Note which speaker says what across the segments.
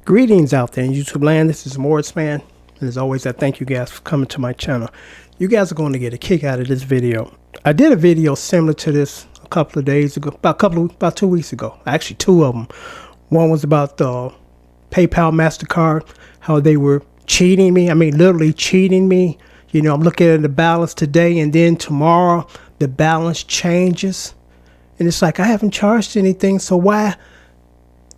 Speaker 1: Greetings out there in YouTube land. This is Morris Man. And as always, I thank you guys for coming to my channel. You guys are going to get a kick out of this video. I did a video similar to this a couple of days ago, about 2 weeks ago. Actually, two of them. One was about the PayPal, MasterCard, how they were cheating me. I mean, literally cheating me. You know, I'm looking at the balance today, and then tomorrow the balance changes. And it's like, I haven't charged anything, so why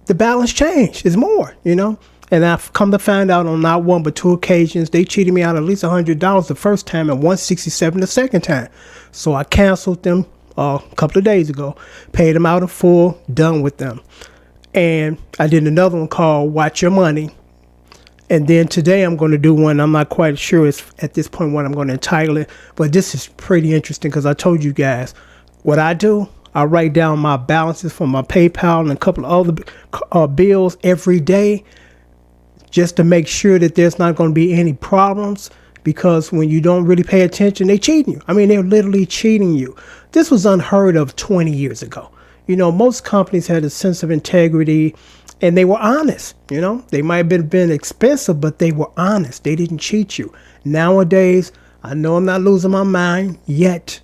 Speaker 1: the balance changed? Is more, you know? And I've come to find out on not one but two occasions, they cheated me out at least $100 the first time and $167 the second time. So I canceled them a couple of days ago, paid them out in full, done with them. And I did another one called Watch Your Money. And then today I'm going to do one. I'm not quite sure it's at this point what I'm going to entitle it, but this is pretty interesting because I told you guys what I do. I write down my balances for my PayPal and a couple of other bills every day just to make sure that there's not going to be any problems, because when you don't really pay attention, they cheating you. I mean, they're literally cheating you. This was unheard of 20 years ago. You know, most companies had a sense of integrity and they were honest. You know, they might have been expensive, but they were honest. They didn't cheat you. Nowadays, I know I'm not losing my mind yet.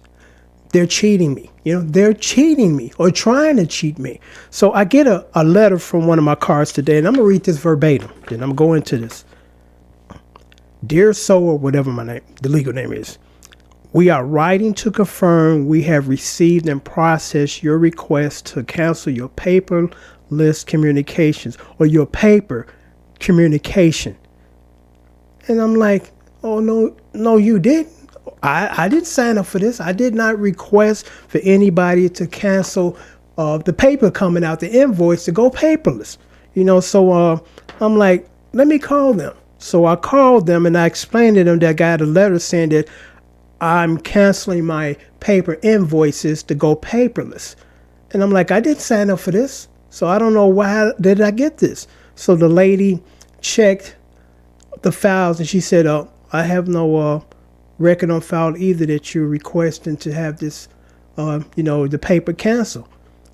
Speaker 1: They're cheating me. You know, they're cheating me or trying to cheat me. So I get a letter from one of my cards today, and I'm going to read this verbatim. Then I'm going to this. Dear so, or whatever my name, the legal name is, we are writing to confirm we have received and processed your request to cancel your paperless communications or your paper communication. And I'm like, oh, no, you didn't. I didn't sign up for this. I did not request for anybody to cancel the paper coming out, the invoice to go paperless. You know, so I'm like, let me call them. So I called them and I explained to them that I got a letter saying that I'm canceling my paper invoices to go paperless. And I'm like, I didn't sign up for this. So I don't know why did I get this. So the lady checked the files and she said, I have no record on file either that you're requesting to have this, you know, the paper cancel.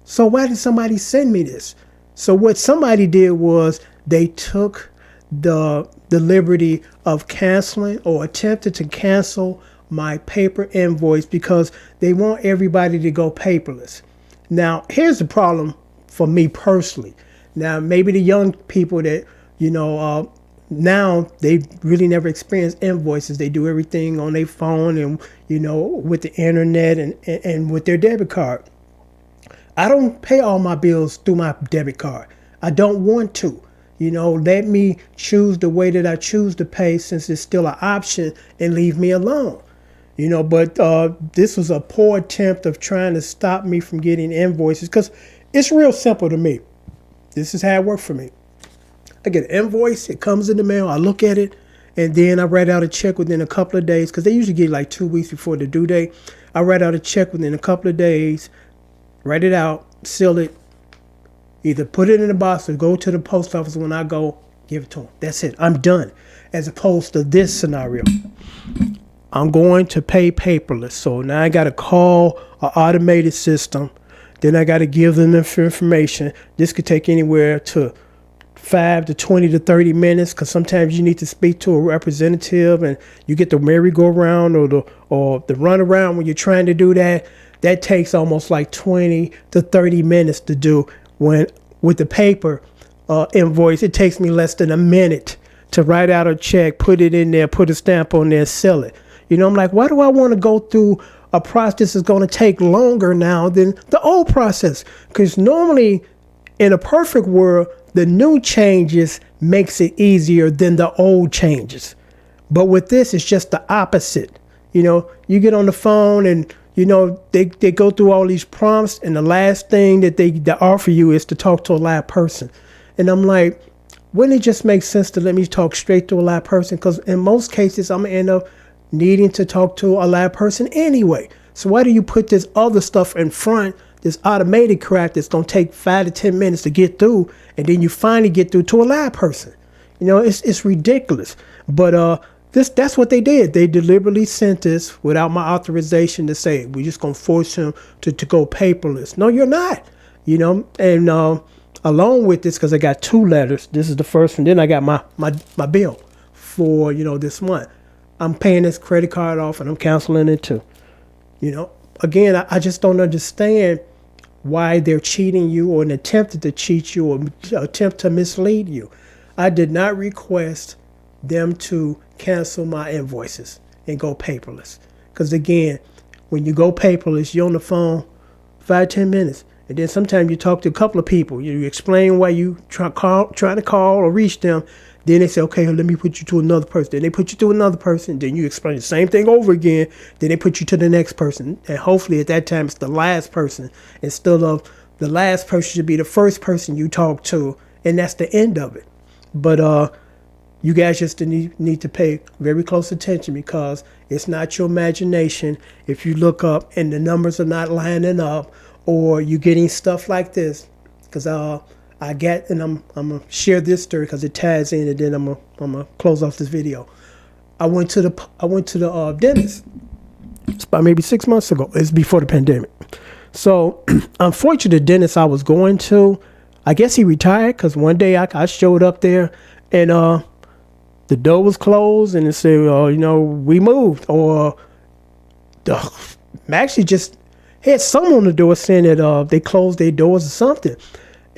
Speaker 1: So why did somebody send me this? So what somebody did was they took the liberty of canceling or attempted to cancel my paper invoice because they want everybody to go paperless. Now, here's the problem for me personally. Now, maybe the young people that, you know, now they really never experience invoices. They do everything on their phone and, you know, with the internet and with their debit card. I don't pay all my bills through my debit card. I don't want to. You know, let me choose the way that I choose to pay, since it's still an option, and leave me alone. You know, but this was a poor attempt of trying to stop me from getting invoices, because it's real simple to me. This is how it worked for me. I get an invoice, it comes in the mail, I look at it, and then I write out a check within a couple of days, because they usually get like 2 weeks before the due date. I write out a check within a couple of days, write it out, seal it, either put it in a box or go to the post office when I go, give it to them. That's it, I'm done. As opposed to this scenario, I'm going to pay paperless. So now I got to call an automated system. Then I got to give them the information. This could take anywhere to 5 to 20 to 30 minutes, because sometimes you need to speak to a representative and you get the merry-go-round or the runaround when you're trying to do that. That takes almost like 20 to 30 minutes to do. When with the paper invoice, it takes me less than a minute to write out a check, put it in there, put a stamp on there, sell it. You know, I'm like, why do I want to go through a process that's going to take longer now than the old process? Because normally in a perfect world, the new changes makes it easier than the old changes. But with this, it's just the opposite. You know, you get on the phone and, you know, they go through all these prompts, and the last thing that they offer you is to talk to a live person. And I'm like, wouldn't it just make sense to let me talk straight to a live person? Because in most cases, I'm going to end up needing to talk to a live person anyway. So why do you put this other stuff in front, this automated crap that's going to take 5 to 10 minutes to get through, and then you finally get through to a live person? You know, it's ridiculous. But that's what they did. They deliberately sent this without my authorization to say, we're just going to force him to go paperless. No, you're not. You know, and along with this, because I got 2 letters. This is the first one. Then I got my bill for, this month. I'm paying this credit card off and I'm canceling it too. Again, I just don't understand why they're cheating you or attempted to cheat you or attempt to mislead you. I did not request them to cancel my invoices and go paperless. Because again, when you go paperless, you're on the phone 5-10 minutes. And then sometimes you talk to a couple of people. You explain why you trying to call or reach them. Then they say, okay, let me put you to another person. Then they put you to another person. Then you explain the same thing over again. Then they put you to the next person. And hopefully at that time it's the last person. Instead of the last person should be the first person you talk to. And that's the end of it. But you guys just need to pay very close attention, because it's not your imagination if you look up and the numbers are not lining up, or you're getting stuff like this. Because I get, and I'm gonna share this story because it ties in, and then I'm gonna close off this video. I went to the dentist. It's about maybe 6 months ago. It's before the pandemic. So unfortunately, the dentist I was going to, I guess he retired, because one day I showed up there and the door was closed and it said, we moved, or actually just had someone on the door saying that they closed their doors or something.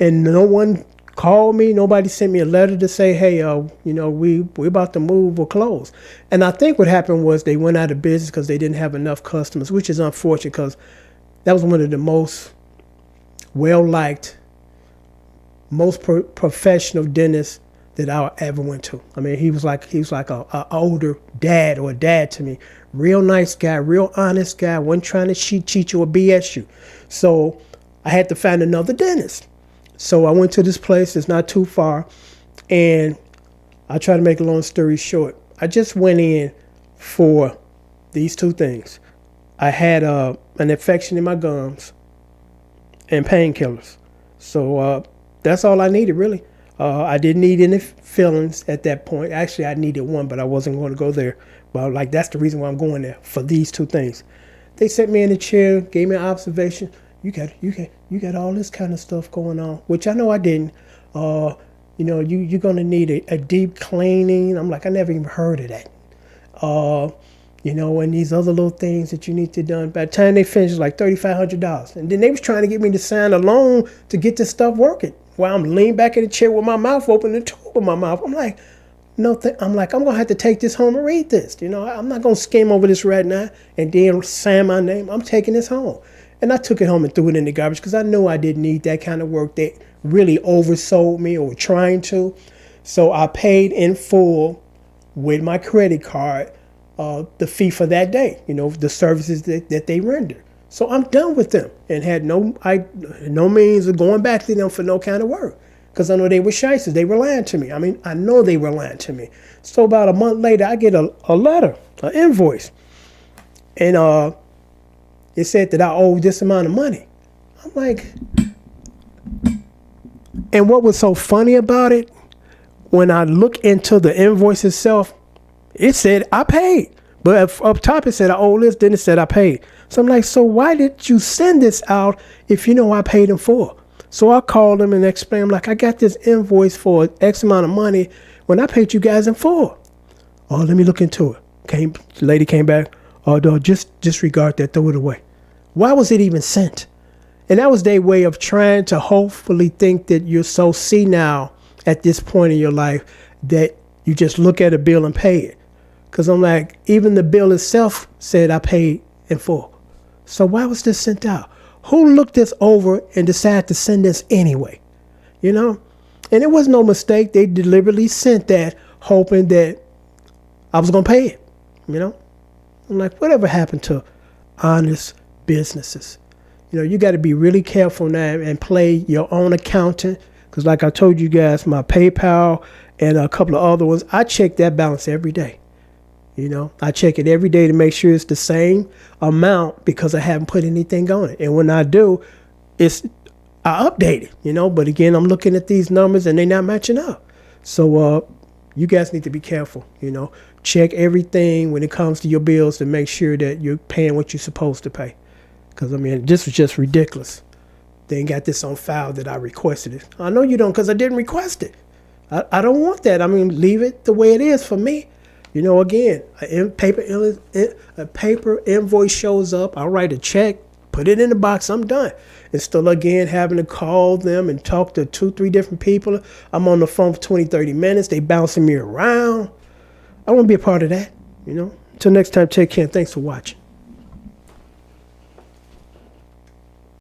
Speaker 1: And no one called me. Nobody sent me a letter to say, hey, we're about to move or close. And I think what happened was they went out of business because they didn't have enough customers, which is unfortunate, because that was one of the most well-liked, most professional dentists that I ever went to. I mean, he was like a older dad or a dad to me. Real nice guy, real honest guy. Wasn't trying to cheat you or BS you. So I had to find another dentist. So I went to this place. It's not too far. And I try to make a long story short. I just went in for these 2 things. I had an infection in my gums and painkillers. So that's all I needed, really. I didn't need any fillings at that point. Actually, I needed one, but I wasn't going to go there. But that's the reason why I'm going there, for these 2 things. They set me in a chair, gave me an observation. You got all this kind of stuff going on, which I know I didn't. You're gonna need a deep cleaning. I'm like, I never even heard of that. And these other little things that you need to done. By the time they finished, like $3,500, and then they was trying to get me to sign a loan to get this stuff working. While I'm leaning back in the chair with my mouth open, the tube in my mouth. I'm like, I'm gonna have to take this home and read this. I'm not gonna skim over this right now and then sign my name. I'm taking this home. And I took it home and threw it in the garbage, because I knew I didn't need that kind of work. They really oversold me, or were trying to. So I paid in full with my credit card the fee for that day, the services that they render. So I'm done with them, and had no means of going back to them for no kind of work, because I know they were shysters. They were lying to me. I mean, I know they were lying to me. So about a month later, I get a letter, an invoice. And it said that I owe this amount of money. I'm like, and what was so funny about it, when I look into the invoice itself, it said I paid. But up top it said I owe this, then it said I paid. So I'm like, so why did you send this out if you know I paid in full? So I called them and explained, I'm like, I got this invoice for X amount of money when I paid you guys in full. Oh, let me look into it. The lady came back. Oh, no, just disregard that, throw it away. Why was it even sent? And that was their way of trying to hopefully think that you're so senile at this point in your life that you just look at a bill and pay it. Because I'm like, even the bill itself said I paid in full. So why was this sent out? Who looked this over and decided to send this anyway? And it was no mistake. They deliberately sent that hoping that I was going to pay it. I'm like, whatever happened to honest businesses? You got to be really careful now and play your own accountant. Because like I told you guys, my PayPal and a couple of other ones, I check that balance every day. I check it every day to make sure it's the same amount, because I haven't put anything on it. And when I do, I update it, but again, I'm looking at these numbers and they're not matching up. So you guys need to be careful, check everything when it comes to your bills to make sure that you're paying what you're supposed to pay. Because, this was just ridiculous. they ain't got this on file that I requested it. I know you don't, because I didn't request it. I don't want that. I mean, leave it the way it is for me. You know, again, a paper invoice shows up. I'll write a check, put it in the box. I'm done. Instead of, again, having to call them and talk to 2-3 different people. I'm on the phone for 20-30 minutes. They bouncing me around. I want to be a part of that, you know. Until next time, take care. Thanks for watching.